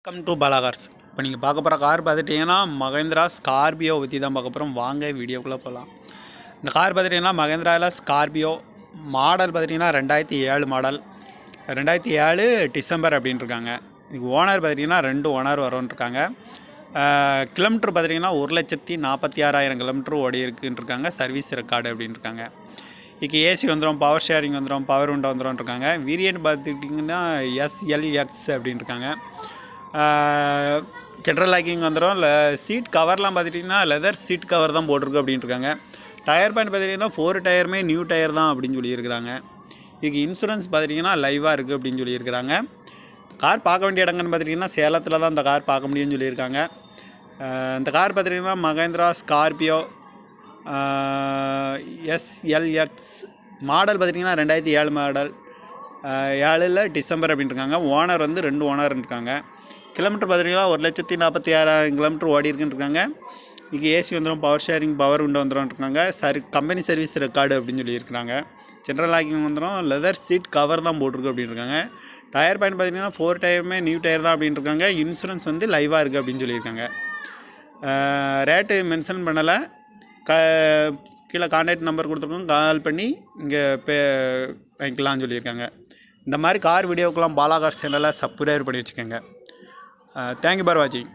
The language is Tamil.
Welcome to Bala cars. இப்போ நீங்கள் பார்க்க போகிற கார் பார்த்துட்டிங்கன்னா மகேந்திரா ஸ்கார்பியோ பற்றி தான் பார்க்க போகிறோம். வாங்க வீடியோக்குள்ளே போகலாம். இந்த கார் பார்த்துட்டிங்கன்னா மகேந்திராவில் ஸ்கார்பியோ மாடல் பார்த்துட்டிங்கன்னா 2007 மாடல், 2007 டிசம்பர் அப்படின்னு இருக்காங்க. இதுக்கு ஓனர் பார்த்துட்டிங்கன்னா 2 ஓனர் வரும்ன்ருக்காங்க. கிலோமீட்டர் பார்த்துட்டிங்கன்னா 1,46,000 கிலோமீட்டர் ஓடி இருக்குன்னு இருக்காங்க. சர்வீஸ் ரெக்கார்டு அப்படின்னு இருக்காங்க. இதுக்கு ஏசி வந்துடும், பவர் ஷேரிங் வந்துடும், பவர் விண்டோ வந்துடும் இருக்காங்க. வேரியன்ட் பார்த்துட்டிங்கன்னா SLX அப்படின்னு இருக்காங்க. ஜென்ரல் லாக்கிங் வந்துடும். இல்லை சீட் கவர்லாம் பார்த்துட்டிங்கன்னா லெதர் சீட் கவர் தான் போட்டிருக்கு அப்படின்ட்டு இருக்காங்க. டயர் பேண்ட் பார்த்துட்டிங்கன்னா 4 டயருமே நியூ டயர் தான் அப்படின்னு சொல்லியிருக்கிறாங்க. இதுக்கு இன்சூரன்ஸ் பார்த்துட்டிங்கன்னா லைவாக இருக்குது அப்படின்னு சொல்லியிருக்கிறாங்க. கார் பார்க்க வேண்டிய இடங்கன்னு பார்த்துட்டிங்கன்னா சேலத்தில் தான் இந்த கார் பார்க்க முடியும்னு சொல்லியிருக்காங்க. இந்த கார் பார்த்துட்டிங்கன்னா மகேந்திரா ஸ்கார்பியோ SLX மாடல் பார்த்திங்கன்னா 2007 மாடல், 7 டிசம்பர் அப்படின்ட்டு இருக்காங்க. ஓனர் வந்து 2 ஓனர் இருக்காங்க. கிலோமீட்டர் பார்த்துட்டிங்கன்னா 1,46,000 கிலோமீட்டர் ஓடி இருக்குன்னு இருக்காங்க. இங்கே ஏசி வந்துடும், பவர் ஷேரிங், பவர் விண்டோ வந்துடும் இருக்காங்க. கம்பெனி சர்வீஸ் ரெக்கார்டு அப்படின்னு சொல்லியிருக்காங்க. ஜென்ரல் லாக்கிங் வந்துடும், லெதர் சீட் கவர் தான் போட்டிருக்கு அப்படின்னு இருக்காங்க. டயர் பாயிண்ட் பார்த்திங்கன்னா 4 டயருமே நியூ டயர் தான் அப்படின்னு இருக்காங்க. இன்சூரன்ஸ் வந்து லைவாக இருக்குது அப்படின்னு சொல்லியிருக்காங்க. ரேட்டு மென்ஷன் பண்ணலை. கீழே கான்டாக்ட் நம்பர் கொடுத்துருக்கோம், கால் பண்ணி இங்கே வாங்கிக்கலாம்னு சொல்லியிருக்காங்க. இந்த மாதிரி கார் வீடியோக்கெல்லாம் பாலா கார் சேனலை சப்ஸ்கிரைப் பண்ணி வச்சுக்கோங்க. Thank you for watching.